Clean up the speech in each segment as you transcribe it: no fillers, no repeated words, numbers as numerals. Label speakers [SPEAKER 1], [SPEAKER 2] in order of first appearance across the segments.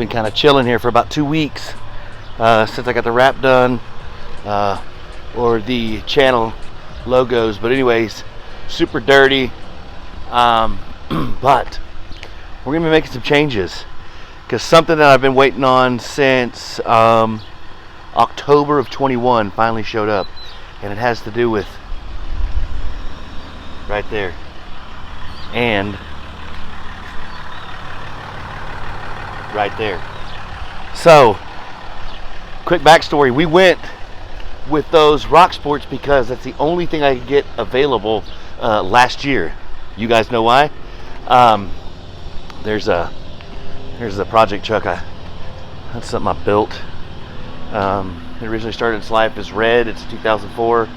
[SPEAKER 1] been kind of chilling here for about 2 weeks since I got the wrap done, or the channel logos. But anyways, super dirty, but we're gonna be making some changes because something that I've been waiting on since October of 21 finally showed up, and it has to do with right there. And right there. So, quick backstory. We went with those rock sports because that's the only thing I could get available last year. You guys know why? There's a project truck. That's something I built. It originally started its life as red. It's 2004.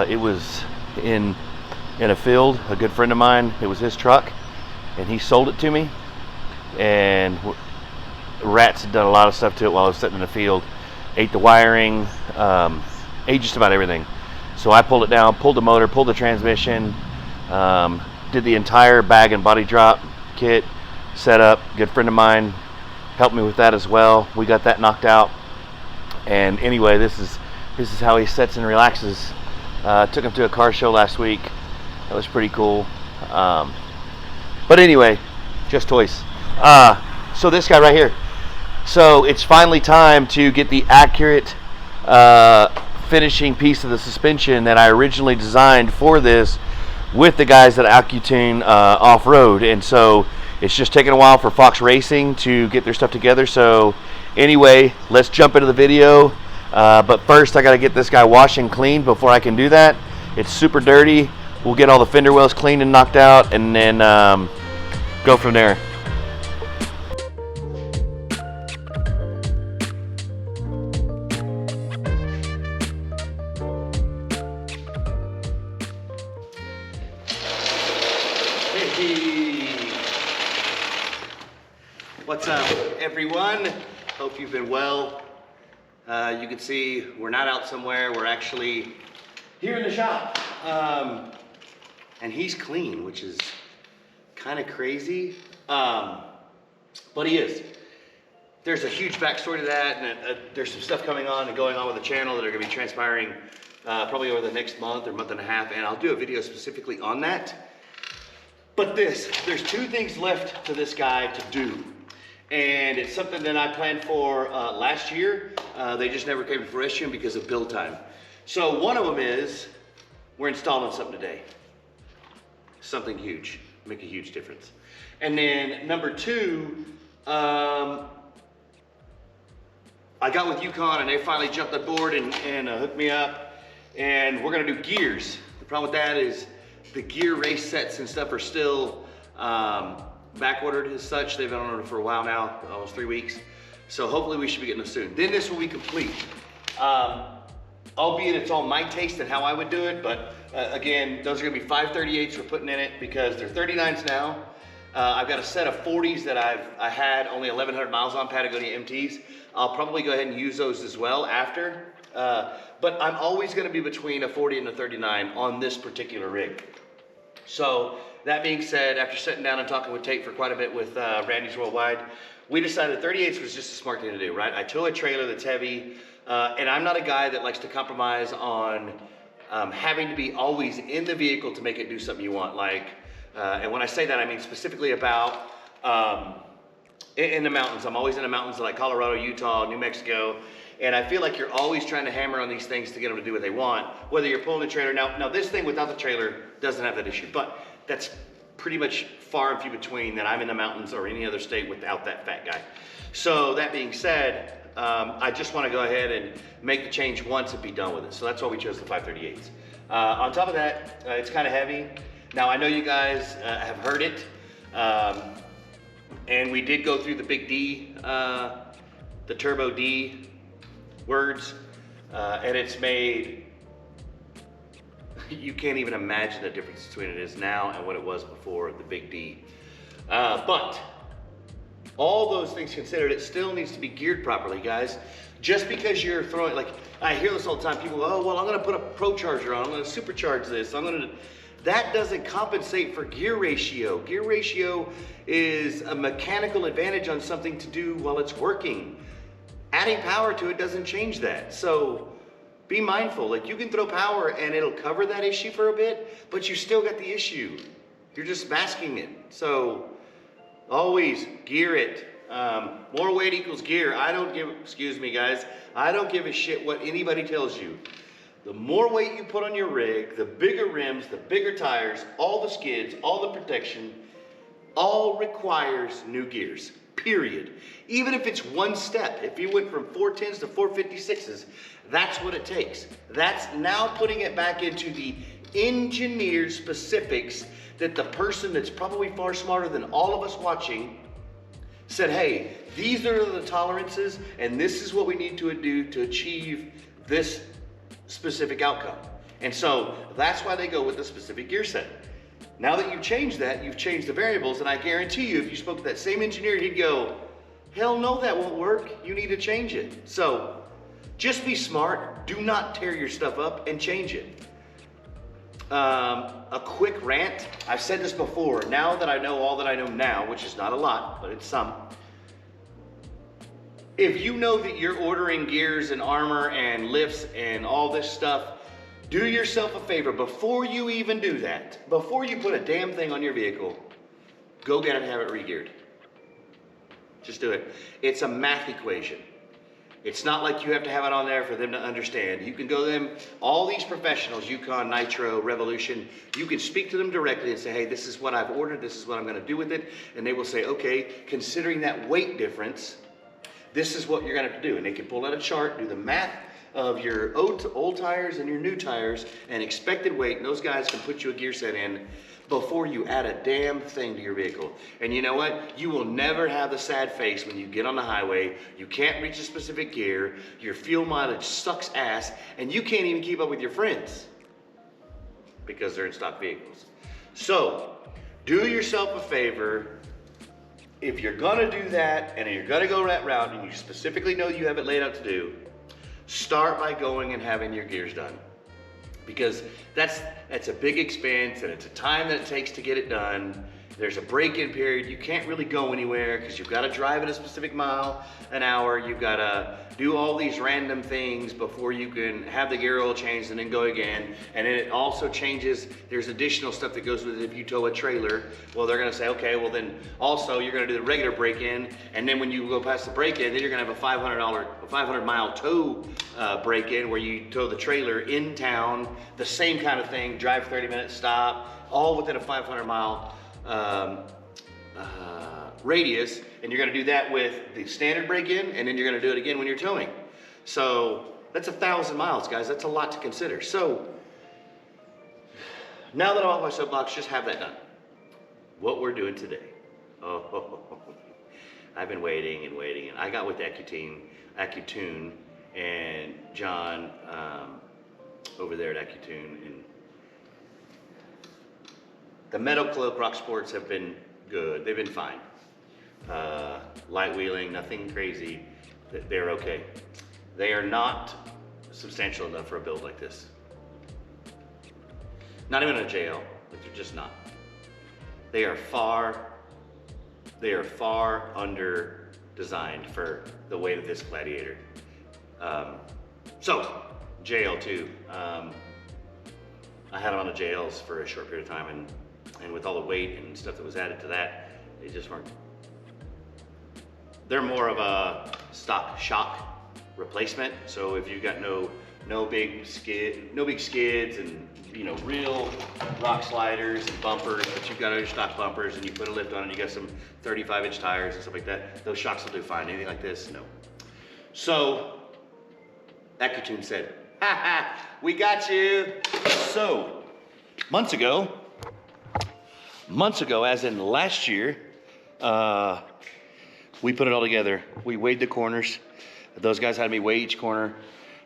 [SPEAKER 1] It was in a field. A good friend of mine, it was his truck, and he sold it to me. And rats had done a lot of stuff to it while I was sitting in the field. Ate the wiring, ate just about everything. So I pulled it down, pulled the motor, pulled the transmission, did the entire bag and body drop kit setup. Good friend of mine helped me with that as well. We got that knocked out. And anyway, this is how he sits and relaxes. Took him to a car show last week. That was pretty cool. But anyway, just toys. So this guy right here. So it's finally time to get the accurate finishing piece of the suspension that I originally designed for this with the guys at Accutune Off-Road. And so it's just taking a while for Fox Racing to get their stuff together. So anyway, let's jump into the video. But first I got to get this guy washed and cleaned before I can do that. It's super dirty. We'll get all the fender wells cleaned and knocked out, and then go from there. Hey. What's up, everyone? Hope you've been well. You can see we're not out somewhere. We're actually here in the shop. And he's clean, which is kind of crazy, but he is. There's a huge backstory to that, and there's some stuff coming on and going on with the channel that are going to be transpiring probably over the next month or month and a half, and I'll do a video specifically on that. But there's 2 things left to this guy to do, and it's something that I planned for last year. They just never came to fruition because of build time. So one of them is we're installing something today. Something huge, make a huge difference. And then number 2, I got with Yukon and they finally jumped on board and hooked me up, and we're gonna do gears. The problem with that is the gear race sets and stuff are still back ordered as such. They've been on order for a while now, almost 3 weeks. So hopefully we should be getting them soon. Then this will be complete. Albeit it's all my taste and how I would do it, but again, those are gonna be 538s we're putting in it because they're 39s now. I've got a set of 40s that I had only 1,100 miles on, Patagonia MTs. I'll probably go ahead and use those as well after. But I'm always gonna be between a 40 and a 39 on this particular rig. So that being said, after sitting down and talking with Tate for quite a bit with Randy's Worldwide, we decided 38s was just a smart thing to do, right? I tow a trailer that's heavy, and I'm not a guy that likes to compromise on having to be always in the vehicle to make it do something you want. Like, and when I say that, I mean specifically about in the mountains. I'm always in the mountains like Colorado, Utah, New Mexico, and I feel like you're always trying to hammer on these things to get them to do what they want, whether you're pulling the trailer. Now this thing without the trailer doesn't have that issue, but that's pretty much far and few between that I'm in the mountains or any other state without that fat guy. So that being said, I just want to go ahead and make the change once and be done with it. So that's why we chose the 538s. On top of that, it's kind of heavy. Now I know you guys have heard it, and we did go through the big D, the Turbo D words, and it's made, you can't even imagine the difference between it is now and what it was before the big D. But all those things considered, it still needs to be geared properly, guys. Just because you're throwing, like, I hear this all the time, people go, oh, well, I'm gonna put a Pro Charger on, I'm gonna supercharge this, I'm gonna That doesn't compensate for gear ratio. Gear ratio is a mechanical advantage on something to do while it's working. Adding power to it doesn't change that. So be mindful. Like, you can throw power and it'll cover that issue for a bit, but you still got the issue. You're just masking it. So always gear it. More weight equals gear. Excuse me guys, I don't give a shit what anybody tells you. The more weight you put on your rig, the bigger rims, the bigger tires, all the skids, all the protection, all requires new gears, period. Even if it's one step, if you went from 410s to 456s, that's what it takes. That's now putting it back into the engineered specifics that the person that's probably far smarter than all of us watching said, hey, these are the tolerances and this is what we need to do to achieve this specific outcome. And so that's why they go with the specific gear set. Now that you've changed that, you've changed the variables, and I guarantee you, if you spoke to that same engineer, he'd go, hell no, that won't work. You need to change it. So just be smart. Do not tear your stuff up and change it. A quick rant. I've said this before. Now that I know all that I know now, which is not a lot, but it's some. If you know that you're ordering gears and armor and lifts and all this stuff, do yourself a favor. Before you even do that, before you put a damn thing on your vehicle, go get it and have it re-geared. Just do it. It's a math equation. It's not like you have to have it on there for them to understand. You can go to them, all these professionals, Yukon, Nitro, Revolution, you can speak to them directly and say, hey, this is what I've ordered, this is what I'm gonna do with it. And they will say, okay, considering that weight difference, this is what you're gonna have to do. And they can pull out a chart, do the math of your old tires and your new tires and expected weight, and those guys can put you a gear set in before you add a damn thing to your vehicle. And you know what? You will never have the sad face when you get on the highway, you can't reach a specific gear, your fuel mileage sucks ass, and you can't even keep up with your friends because they're in stock vehicles. So do yourself a favor. If you're gonna do that and you're gonna go that route and you specifically know you have it laid out to do, start by going and having your gears done. Because that's a big expense and it's a time that it takes to get it done. There's a break-in period. You can't really go anywhere because you've got to drive at a specific mile an hour. You've got to do all these random things before you can have the gear oil changed and then go again. And then it also changes. There's additional stuff that goes with it if you tow a trailer. Well, they're going to say, okay, well then also you're going to do the regular break-in. And then when you go past the break-in, then you're going to have a 500-mile tow break-in where you tow the trailer in town, the same kind of thing, drive 30 minutes, stop, all within a 500-mile radius, and you're gonna do that with the standard break-in, and then you're gonna do it again when you're towing. So that's 1,000 miles, guys. That's a lot to consider. So now that I'm off my soapbox, just have that done. What we're doing today. Oh, I've been waiting and waiting, and I got with Accutune and John over there at Accutune, and the Metal Cloak Rock Sports have been good. They've been fine. Light wheeling, nothing crazy. They're okay. They are not substantial enough for a build like this. Not even a JL, but they're just not. They are far under designed for the weight of this Gladiator. So, JL2. I had them on the JLs for a short period of time, and with all the weight and stuff that was added to that, they just weren't. They're more of a stock shock replacement. So if you've got no big skids and real rock sliders and bumpers, but you've got other stock bumpers and you put a lift on and you got some 35-inch tires and stuff like that, those shocks will do fine. Anything like this, no. So Accutune said, ha ha, we got you. So months ago, as in last year, we put it all together. We weighed the corners. Those guys had me weigh each corner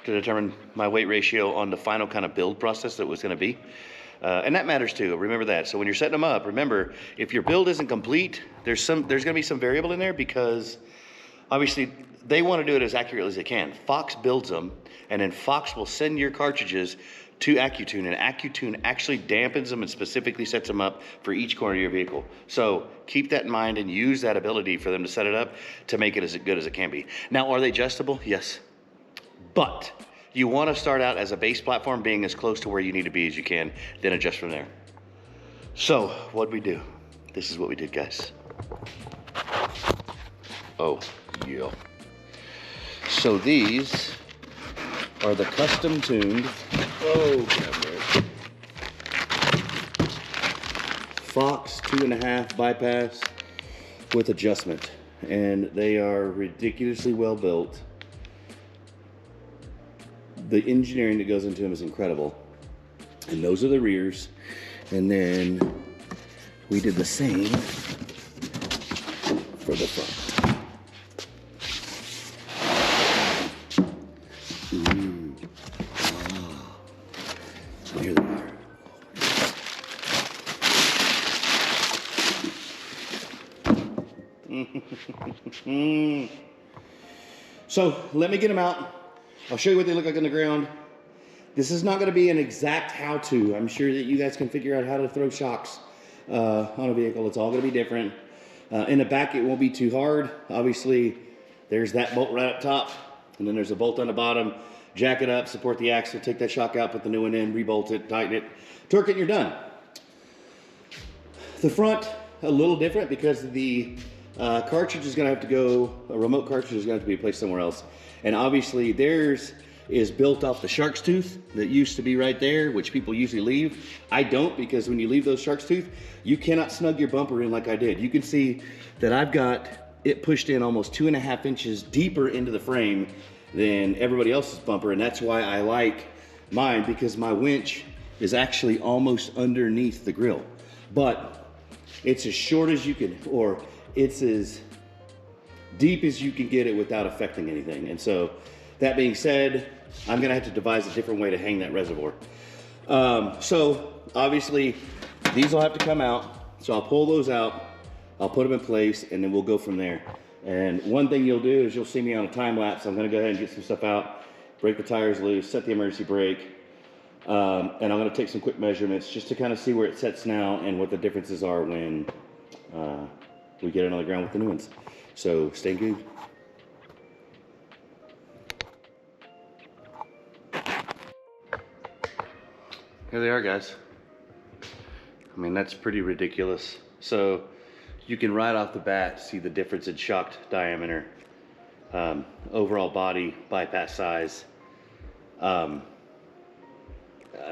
[SPEAKER 1] to determine my weight ratio on the final kind of build process that it was going to be. And that matters too. Remember that. So when you're setting them up, remember, if your build isn't complete, there's going to be some variable in there, because obviously they want to do it as accurately as they can. Fox builds them, and then Fox will send your cartridges to AccuTune, and AccuTune actually dampens them and specifically sets them up for each corner of your vehicle. So keep that in mind and use that ability for them to set it up to make it as good as it can be. Now, are they adjustable? Yes. But you want to start out as a base platform, being as close to where you need to be as you can, then adjust from there. So what'd we do? This is what we did, guys. Oh, yeah. So these are the custom tuned Fox 2.5 bypass with adjustment, and they are ridiculously well built. The engineering that goes into them is incredible, and those are the rears. And then we did the same for the front. Ooh. Oh. Here they are. So let me get them out. I'll show you what they look like on the ground. This is not going to be an exact how-to. I'm sure that you guys can figure out how to throw shocks on a vehicle. It's all going to be different. In the back, it won't be too hard. Obviously, there's that bolt right up top, and then there's a bolt on the bottom. Jack it up, support the axle, take that shock out, put the new one in, rebolt it, tighten it, torque it, and you're done. The front, a little different because the cartridge is going to have to go, a remote cartridge is going to have to be placed somewhere else. And obviously, theirs is built off the shark's tooth that used to be right there, which people usually leave. I don't, because when you leave those shark's tooth, you cannot snug your bumper in like I did. You can see that I've got it pushed in almost 2.5 inches deeper into the frame than everybody else's bumper, and that's why I like mine, because my winch is actually almost underneath the grill. But it's as short as you can, or it's as deep as you can get it without affecting anything. And so, that being said, I'm gonna have to devise a different way to hang that reservoir. So obviously these will have to come out. So I'll pull those out, I'll put them in place, and then we'll go from there. And one thing you'll do is you'll see me on a time lapse. I'm gonna go ahead and get some stuff out, break the tires loose, set the emergency brake, and I'm gonna take some quick measurements just to kind of see where it sets now and what the differences are when we get it on the ground with the new ones. So stay tuned. Here they are, guys. I mean, that's pretty ridiculous. So you can right off the bat see the difference in shock diameter, overall body, bypass size. I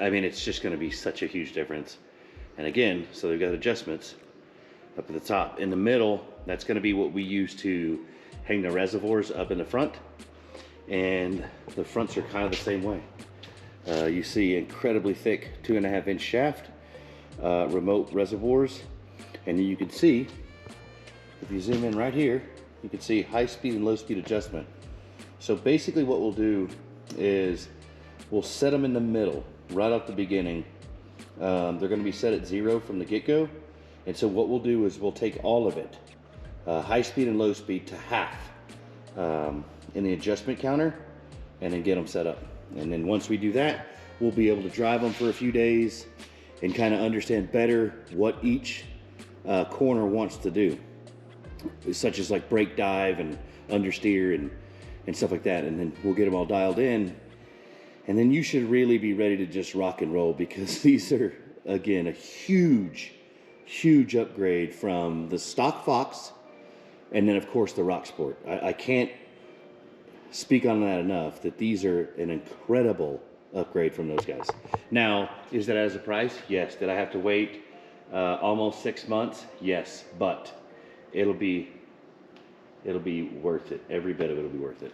[SPEAKER 1] mean, it's just gonna be such a huge difference. And again, so they've got adjustments up at the top. In the middle, that's gonna be what we use to hang the reservoirs up in the front. And the fronts are kind of the same way. You see incredibly thick 2.5 inch shaft, remote reservoirs, and you can see, if you zoom in right here, you can see high speed and low speed adjustment. So basically what we'll do is we'll set them in the middle right off the beginning. They're going to be set at 0 from the get-go, and so what we'll do is we'll take all of it, high speed and low speed, to half in the adjustment counter, and then get them set up. And then once we do that, we'll be able to drive them for a few days and kind of understand better what each corner wants to do, such as like brake dive and understeer and stuff like that. And then we'll get them all dialed in, and then you should really be ready to just rock and roll, because these are, again, a huge upgrade from the stock Fox, and then of course the Rock Sport. I can't speak on that enough, that these are an incredible upgrade from those guys. Now, is that as a price? Yes. Did I have to wait almost 6 months? Yes, but it'll be worth it. Every bit of it will be worth it.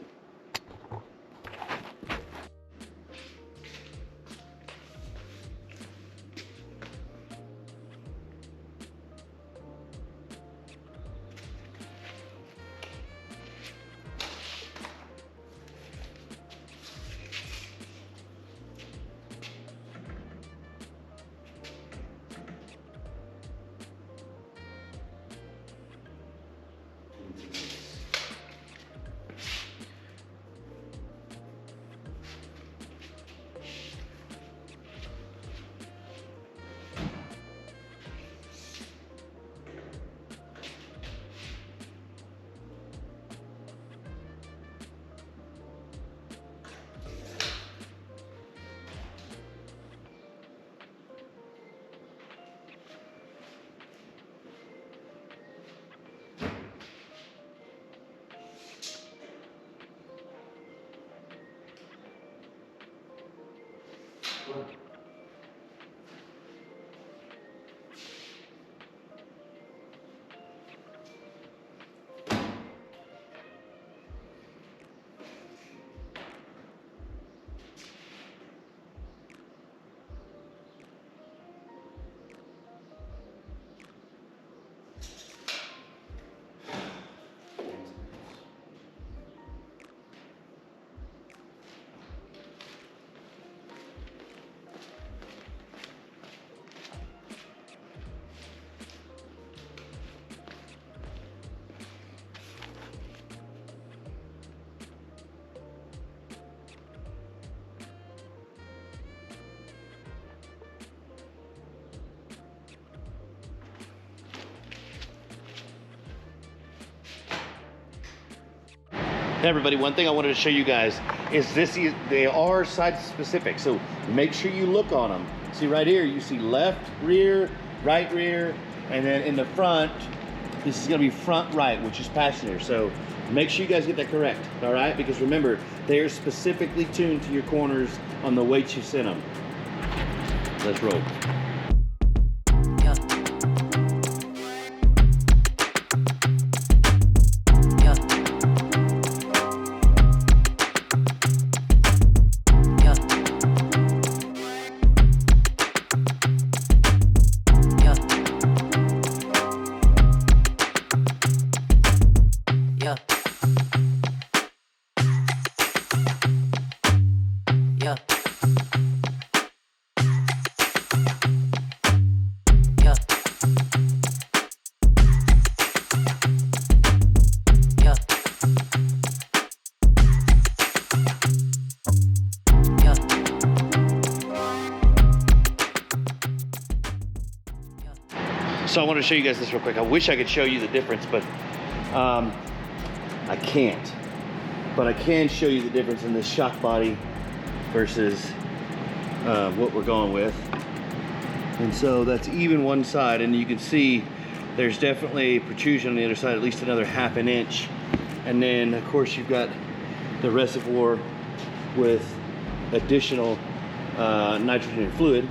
[SPEAKER 1] Hey everybody, one thing I wanted to show you guys is they are side specific, so make sure you look on them. See right here, you see left rear, right rear, and then in the front, this is gonna be front right, which is passenger. So make sure you guys get that correct, all right? Because remember, they are specifically tuned to your corners on the weights you sent them. Let's roll. So I want to show you guys this real quick. I wish I could show you the difference, but I can't. But I can show you the difference in this shock body versus what we're going with. And so that's even one side, and you can see there's definitely protrusion on the other side, at least another ½ an inch. And then of course you've got the reservoir with additional nitrogen and fluid.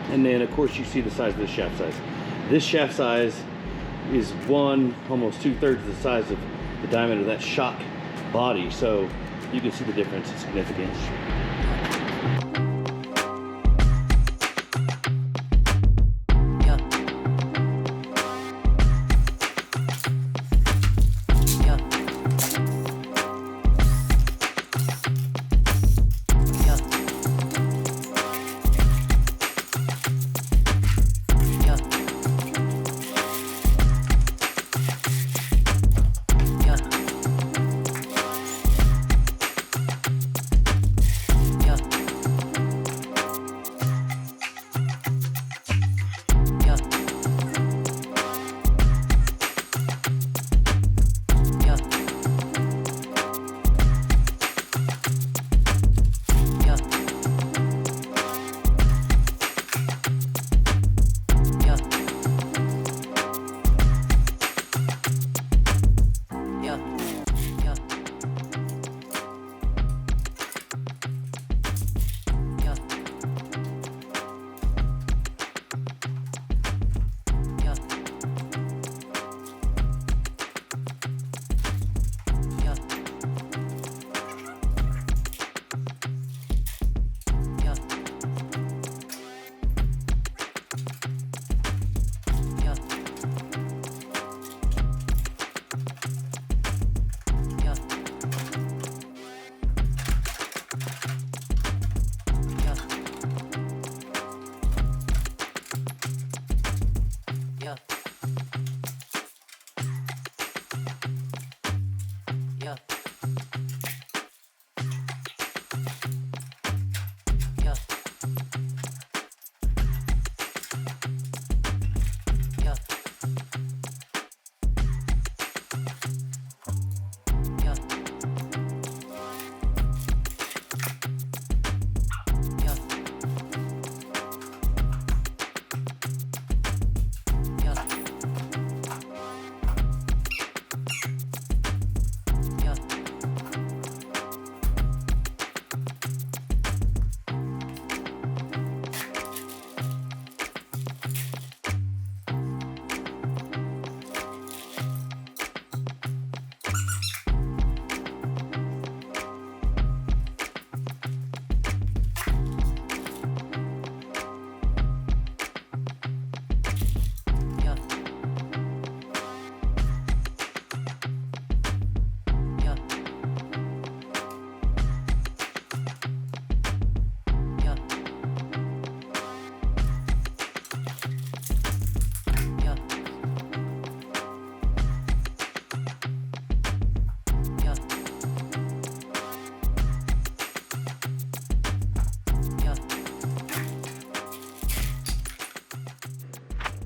[SPEAKER 1] And then of course you see the size of the shaft size. This shaft size is almost 2/3 the size of the diameter of that shock body. So you can see the difference, it's significant.
[SPEAKER 2] Yeah.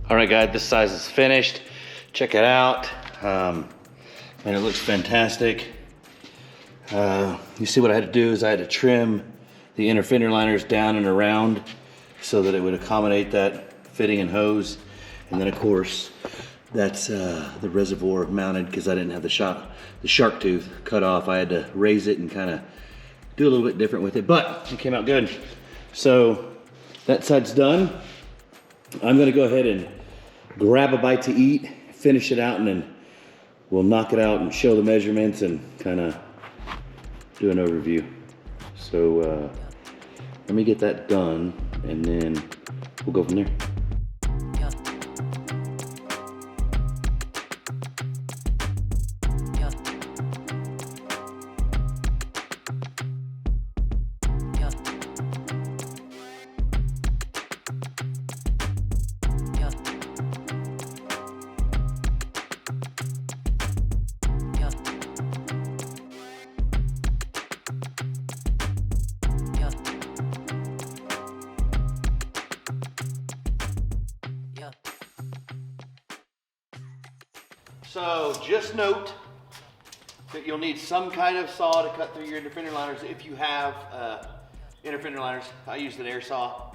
[SPEAKER 1] All right, guys, this size is finished. Check it out. Man, it looks fantastic. You see what I had to do is I had to trim the inner fender liners down and around so that it would accommodate that fitting and hose. And then of course, that's the reservoir mounted because I didn't have the shark tooth cut off. I had to raise it and kind of do a little bit different with it, but it came out good. So that side's done. I'm gonna go ahead and grab a bite to eat, finish it out, and then we'll knock it out and show the measurements and kind of do an overview. So let me get that done and then we'll go from there. So just note that you'll need some kind of saw to cut through your inner fender liners if you have inner fender liners. I used an air saw.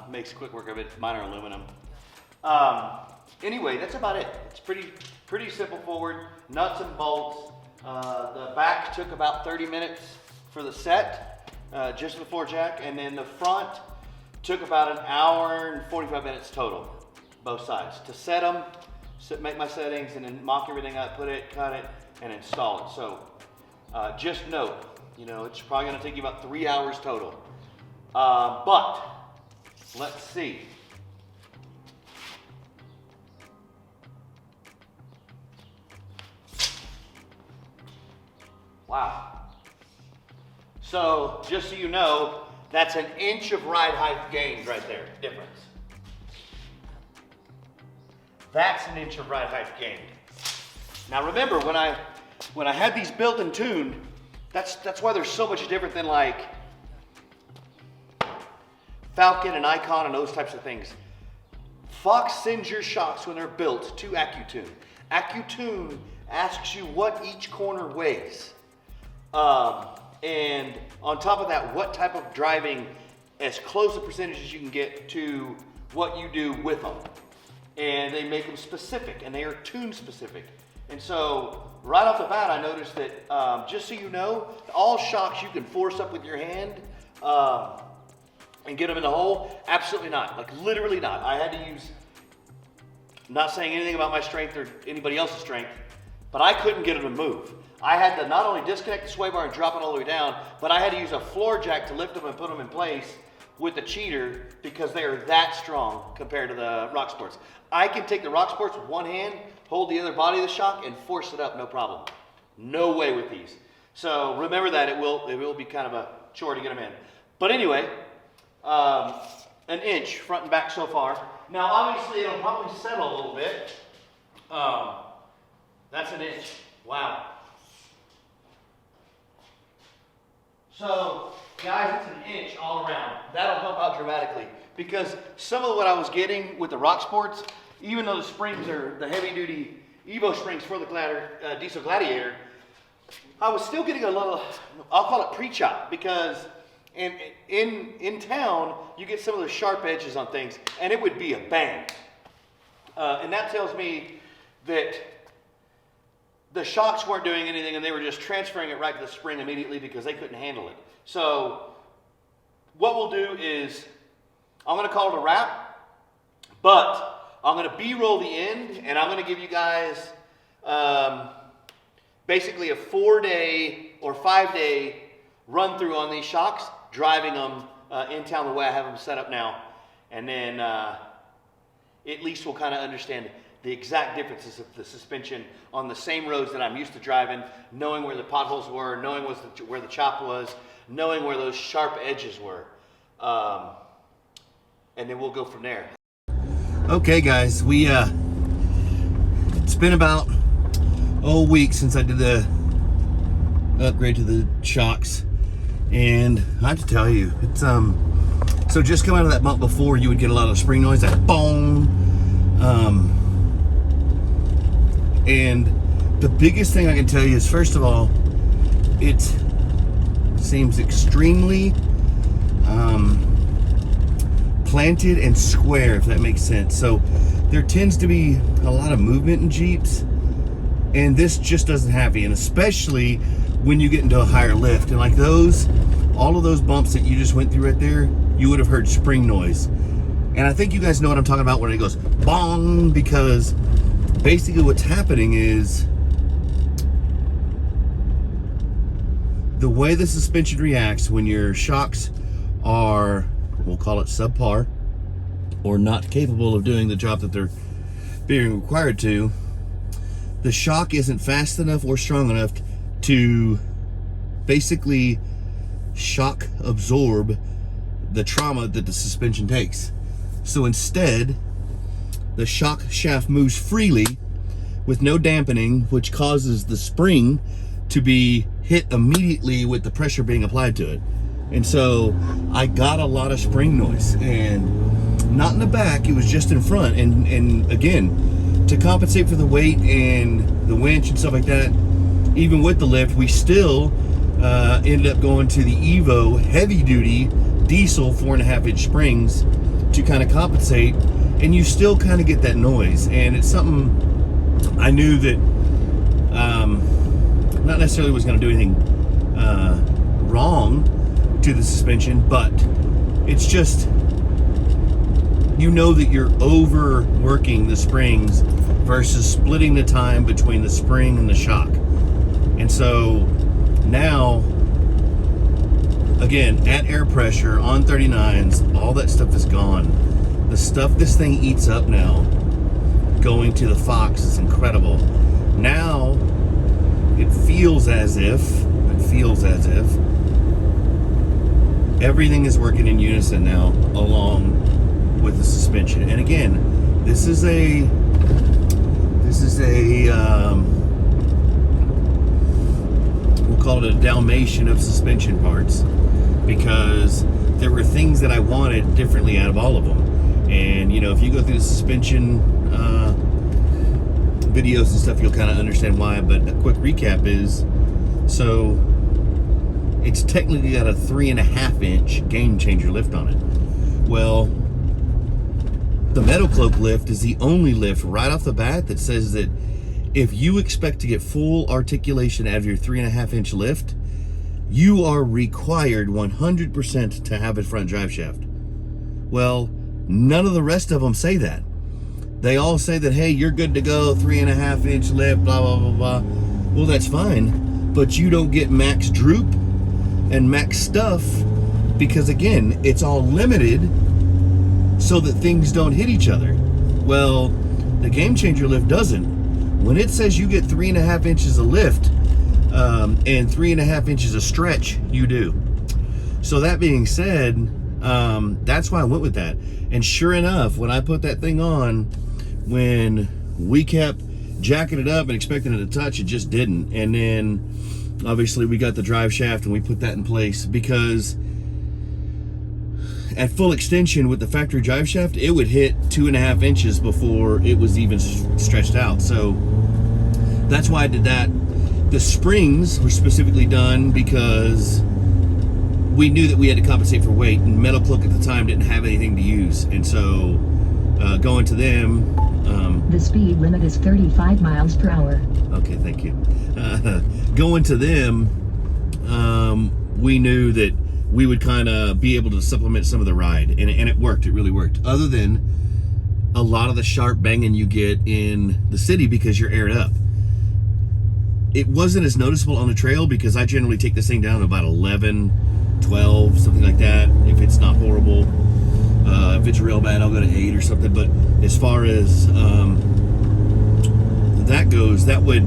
[SPEAKER 1] Makes quick work of it. Mine are aluminum. Anyway, that's about it. It's pretty simple forward. Nuts and bolts. The back took about 30 minutes for the set, just before jack, and then the front took about an hour and 45 minutes total, both sides. To set them, make my settings, and then mock everything up, put it, cut it, and install it. So just note, you know, it's probably gonna take you about 3 hours total. But let's see. Wow. So just so you know, that's an inch of ride height gained right there, difference. That's an inch of ride height gained. Now remember, when I had these built and tuned, that's why they're so much different than like Falcon and Icon and those types of things. Fox sends your shocks when they're built to AccuTune. AccuTune asks you what each corner weighs. And on top of that, what type of driving, as close a percentage as you can get to what you do with them. And they make them specific, and they are tune specific. And so right off the bat, I noticed that, just so you know, all shocks you can force up with your hand and get them in the hole, absolutely not, like literally not. I had to use, not saying anything about my strength or anybody else's strength, but I couldn't get them to move. I had to not only disconnect the sway bar and drop it all the way down, but I had to use a floor jack to lift them and put them in place with the cheater because they are that strong compared to the Rock Sports. I can take the Rock Sports with one hand, hold the other body of the shock, and force it up, no problem. No way with these. So remember that it will be kind of a chore to get them in. But anyway, an inch front and back so far. Now obviously it'll probably settle a little bit. That's an inch. Wow. So guys, it's an inch all around. That'll help out dramatically because some of what I was getting with the Rock Sports, even though the springs are the heavy duty Evo springs for the diesel Gladiator, I was still getting a little, I'll call it pre-chop, because in town, you get some of those sharp edges on things and it would be a bang. And that tells me that the shocks weren't doing anything and they were just transferring it right to the spring immediately because they couldn't handle it. So what we'll do is, I'm gonna call it a wrap, but I'm gonna B-roll the end and I'm gonna give you guys basically a 4-day or 5-day run through on these shocks, driving them in town the way I have them set up now. And then at least we'll kind of understand the exact differences of the suspension on the same roads that I'm used to driving, knowing where the potholes were, knowing where the chop was, knowing where those sharp edges were. And then we'll go from there. Okay guys, it's been about a week since I did the upgrade to the shocks. And I have to tell you, it's so just coming out of that bump before, you would get a lot of spring noise, that boom. And the biggest thing I can tell you is, first of all, it seems extremely planted and square, if that makes sense. So there tends to be a lot of movement in Jeeps, and this just doesn't have it, and especially when you get into a higher lift. And like those, all of those bumps that you just went through right there, you would have heard spring noise. And I think you guys know what I'm talking about when it goes bong, because basically what's happening is the way the suspension reacts when your shocks are, we'll call it subpar, or not capable of doing the job that they're being required to, the shock isn't fast enough or strong enough to basically shock absorb the trauma that the suspension takes. So instead, the shock shaft moves freely with no dampening, which causes the spring to be hit immediately with the pressure being applied to it. And so I got a lot of spring noise, and not in the back, it was just in front. And again, to compensate for the weight and the winch and stuff like that, even with the lift, we still ended up going to the Evo heavy duty diesel 4.5-inch springs to kind of compensate, and you still kind of get that noise. And it's something I knew that not necessarily was going to do anything wrong to the suspension, but it's just, you know that you're overworking the springs versus splitting the time between the spring and the shock. And so now, again, at air pressure on 39s, all that stuff is gone. The stuff this thing eats up now going to the Fox is incredible. Now it feels as if everything is working in unison now along with the suspension. And again, this is a we'll call it a Dalmatian of suspension parts, because there were things that I wanted differently out of all of them. And you know, if you go through the suspension videos and stuff, you'll kind of understand why. But a quick recap is, so it's technically got a 3.5-inch game changer lift on it. Well, the Metal Cloak lift is the only lift right off the bat that says that if you expect to get full articulation out of your 3.5-inch lift, you are required 100% to have a front drive shaft. Well, none of the rest of them say that. They all say that, hey, you're good to go, 3.5-inch lift, blah, blah, blah, blah. Well, that's fine, but you don't get max droop and max stuff, because again, it's all limited so that things don't hit each other. Well, the Game Changer lift doesn't. When it says you get 3.5 inches of lift and 3.5 inches of stretch, you do. So that being said, that's why I went with that. And sure enough, when I put that thing on, when we kept jacking it up and expecting it to touch, it just didn't. And then obviously we got the drive shaft and we put that in place, because at full extension with the factory drive shaft, it would hit 2.5 inches before it was even stretched out. So that's why I did that. The springs were specifically done because we knew that we had to compensate for weight, and Metal Cloak at the time didn't have anything to use. And so going to them,
[SPEAKER 2] the speed limit is 35 miles per hour.
[SPEAKER 1] Okay, thank you. Going to them, we knew that we would kind of be able to supplement some of the ride, and it worked. It really worked. Other than a lot of the sharp banging you get in the city because you're aired up. It wasn't as noticeable on the trail because I generally take this thing down to about 11, 12, something like that, if it's not horrible. If it's real bad, I'll go to 8 or something. But as far as that goes, that would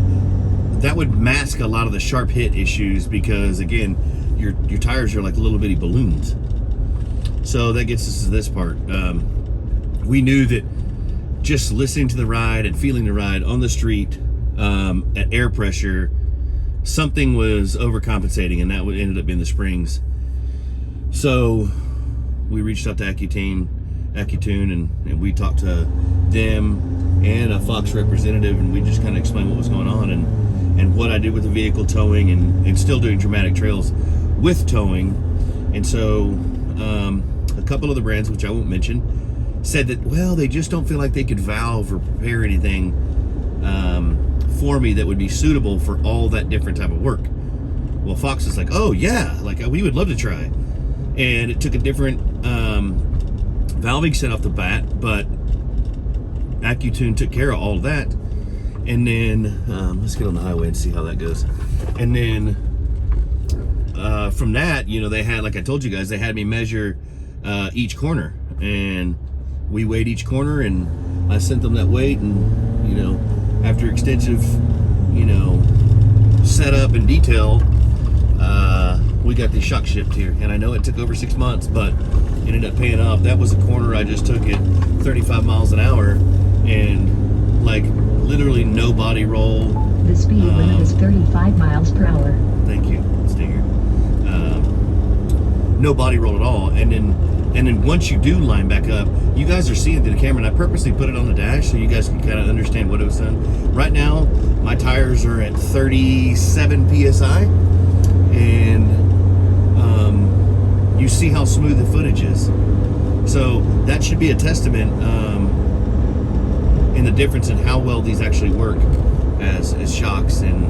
[SPEAKER 1] mask a lot of the sharp hit issues, because again, your tires are like little bitty balloons. So that gets us to this part. We knew that just listening to the ride and feeling the ride on the street at air pressure, something was overcompensating, and that ended up being the springs. So we reached out to Accutane. Accutune, and we talked to them and a Fox representative, and we just kind of explained what was going on and what I did with the vehicle towing and still doing dramatic trails with towing. And so a couple of the brands, which I won't mention, said that, well, they just don't feel like they could valve or prepare anything for me that would be suitable for all that different type of work. Well, Fox is like, oh yeah, like we would love to try. And it took a different valving set off the bat, but Accutune took care of all of that. And then let's get on the highway and see how that goes. And then from that, you know, they had, like I told you guys, they had me measure each corner, and we weighed each corner, and I sent them that weight, and, you know, after extensive, you know, setup and detail, we got these shocks shipped here. And I know it took over 6 months, but it ended up paying off. That was a corner I just took at 35 miles an hour, and like literally no body roll.
[SPEAKER 2] The speed limit is 35 miles per hour.
[SPEAKER 1] Thank you, Stinger. No body roll at all. And then once you do line back up, you guys are seeing through the camera, and I purposely put it on the dash so you guys can kind of understand what it was done. Right now, my tires are at 37 PSI, and you see how smooth the footage is. So that should be a testament in the difference in how well these actually work as shocks and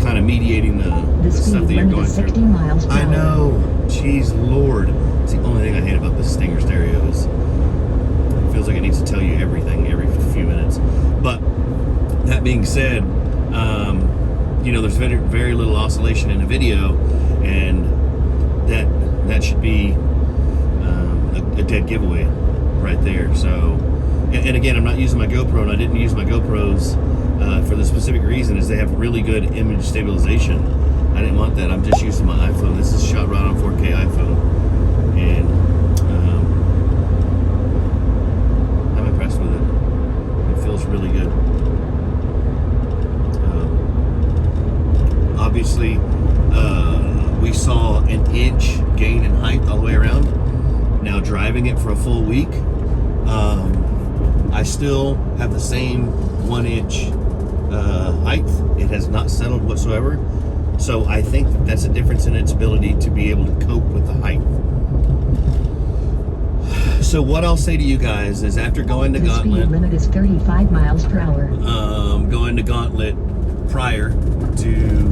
[SPEAKER 1] kind of mediating the stuff that you're going through.
[SPEAKER 2] 60 miles per hour.
[SPEAKER 1] I know. Jeez Lord. It's the only thing I hate about the Stinger stereo is it feels like it needs to tell you everything every few minutes. But that being said, you know, there's very, very little oscillation in the video, and that should be a dead giveaway right there. So, and again, I'm not using my GoPro, and I didn't use my GoPros for the specific reason is they have really good image stabilization. I didn't want that. I'm just using my iPhone. This is shot right on 4K iPhone, and I'm impressed with it. It feels really good. Obviously, we saw an inch gain in height all the way around. Now driving it for a full week, I still have the same 1 inch height. It has not settled whatsoever. So I think that's a difference in its ability to be able to cope with the height. So what I'll say to you guys is, after going to
[SPEAKER 2] the
[SPEAKER 1] Gauntlet,
[SPEAKER 2] speed limit is 35 miles per hour.
[SPEAKER 1] Going to Gauntlet prior to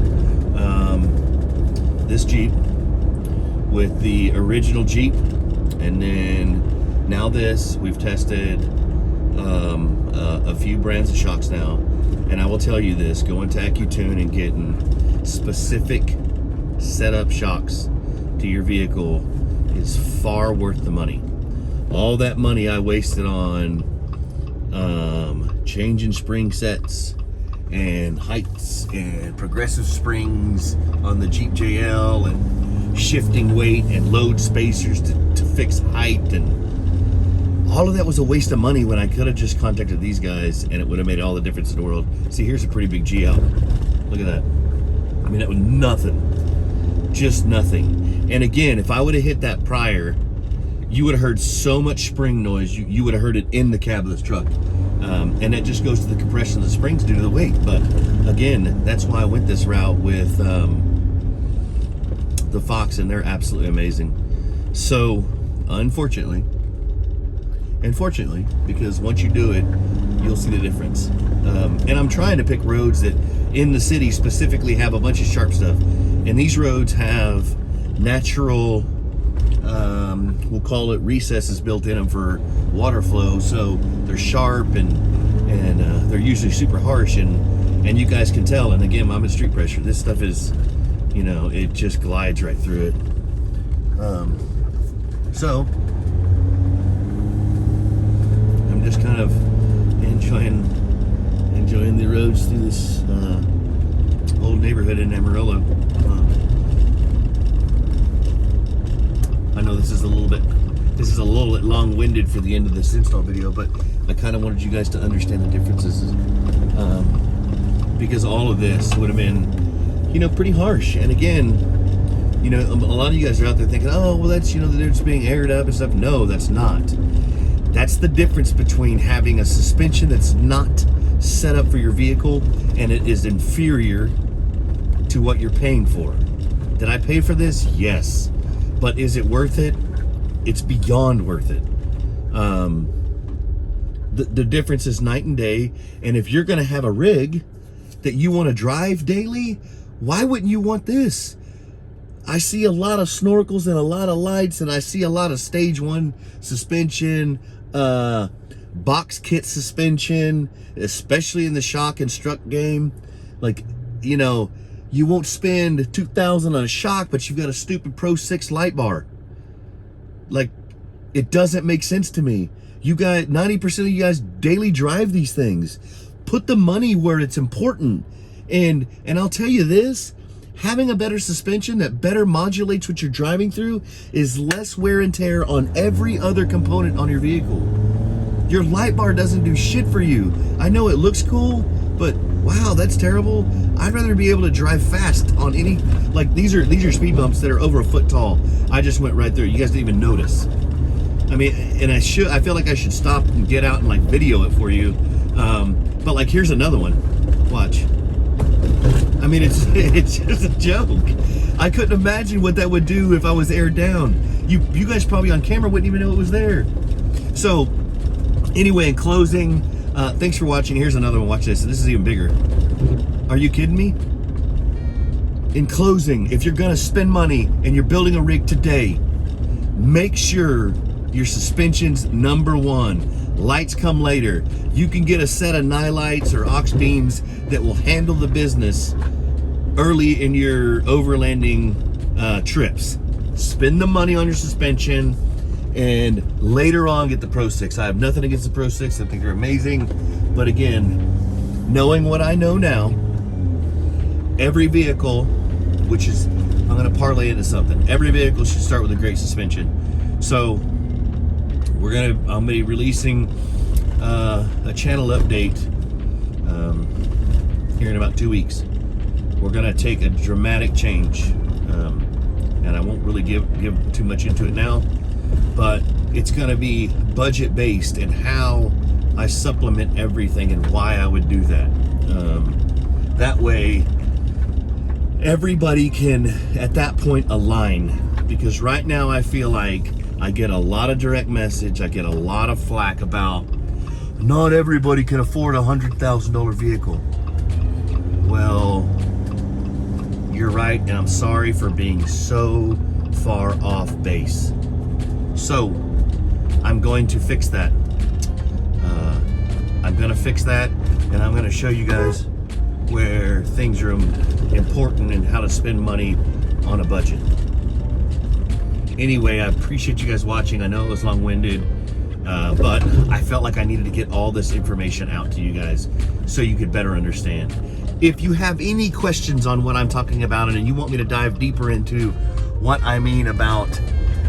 [SPEAKER 1] this Jeep with the original Jeep, and then now this, we've tested a few brands of shocks now, and I will tell you this, going to Accutune and getting specific setup shocks to your vehicle is far worth the money. All that money I wasted on changing spring sets and heights and progressive springs on the Jeep JL and shifting weight and load spacers to fix height, and all of that was a waste of money when I could have just contacted these guys and it would have made all the difference in the world. See, here's a pretty big G out. Look at that. I mean, that was nothing. Just nothing. And again, if I would have hit that prior, you would have heard so much spring noise, you would have heard it in the cab of this truck. And that just goes to the compression of the springs due to the weight. But again, that's why I went this route with the Fox, and they're absolutely amazing. So, unfortunately, because once you do it, you'll see the difference. And I'm trying to pick roads that in the city specifically have a bunch of sharp stuff. And these roads have natural, we'll call it recesses built in them for water flow. So they're sharp and they're usually super harsh, and you guys can tell. And again, I'm at street pressure. This stuff is, you know, it just glides right through it. So I'm just kind of enjoying the roads through this old neighborhood in Amarillo. I know this is a little bit long-winded for the end of this install video, but I kind of wanted you guys to understand the differences, because all of this would have been, you know, pretty harsh. And again, You know, a lot of you guys are out there thinking, oh, well, that's, you know, the difference being aired up and stuff. No, that's not. That's the difference between having a suspension that's not set up for your vehicle and it is inferior to what you're paying for. Did I pay for this? Yes. But is it worth it? It's beyond worth it. The difference is night and day. And if you're going to have a rig that you want to drive daily, why wouldn't you want this? I see a lot of snorkels and a lot of lights, and I see a lot of stage 1 suspension, box kit suspension, especially in the shock and strut game. Like, you know, you won't spend $2,000 on a shock, but you've got a stupid Pro 6 light bar. Like, it doesn't make sense to me. You guys, 90% of you guys daily drive these things. Put the money where it's important. And I'll tell you this, having a better suspension that better modulates what you're driving through is less wear and tear on every other component on your vehicle. Your light bar doesn't do shit for you. I know it looks cool, but wow, that's terrible. I'd rather be able to drive fast on any, like these are speed bumps that are over a foot tall. I just went right through. You guys didn't even notice. I mean, and I feel like I should stop and get out and like video it for you. But like, here's another one. Watch. I mean, it's just a joke. I couldn't imagine what that would do if I was aired down. You guys probably on camera wouldn't even know it was there. So anyway, in closing, thanks for watching. Here's another one. Watch this. This is even bigger. Are you kidding me? In closing, if you're gonna spend money and you're building a rig today, make sure your suspension's number one. Lights come later. You can get a set of nightlights or aux beams that will handle the business early in your overlanding trips. Spend the money on your suspension and later on get the Pro 6. I have nothing against the Pro 6. I think they're amazing. But again, knowing what I know now, every vehicle, which is, I'm going to parlay into something. Every vehicle should start with a great suspension. So I'm going to be releasing a channel update here in about 2 weeks. We're going to take a dramatic change, and I won't really give too much into it now, but it's going to be budget based and how I supplement everything and why I would do that. That way everybody can at that point align, because right now I feel like I get a lot of direct message. I get a lot of flack about not everybody can afford a $100,000 vehicle. Well, you're right, and I'm sorry for being so far off base. So I'm going to fix that. I'm going to fix that, and I'm going to show you guys where things are important and how to spend money on a budget. Anyway, I appreciate you guys watching. I know it was long-winded, but I felt like I needed to get all this information out to you guys so you could better understand. If you have any questions on what I'm talking about and you want me to dive deeper into what I mean about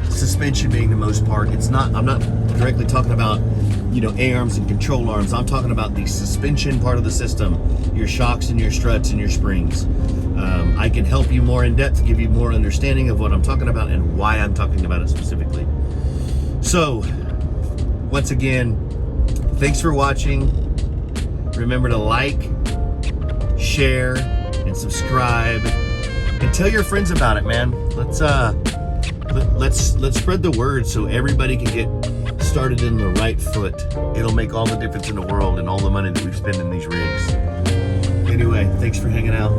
[SPEAKER 1] suspension being the most part, I'm not directly talking about, you know, A-arms and control arms. I'm talking about the suspension part of the system, your shocks and your struts and your springs. I can help you more in depth, give you more understanding of what I'm talking about and why I'm talking about it specifically. So, once again, thanks for watching. Remember to like, share, and subscribe, and tell your friends about it, man. Let's spread the word so everybody can get started in the right foot. It'll make all the difference in the world and all the money that we've spent in these rigs. Anyway, thanks for hanging out.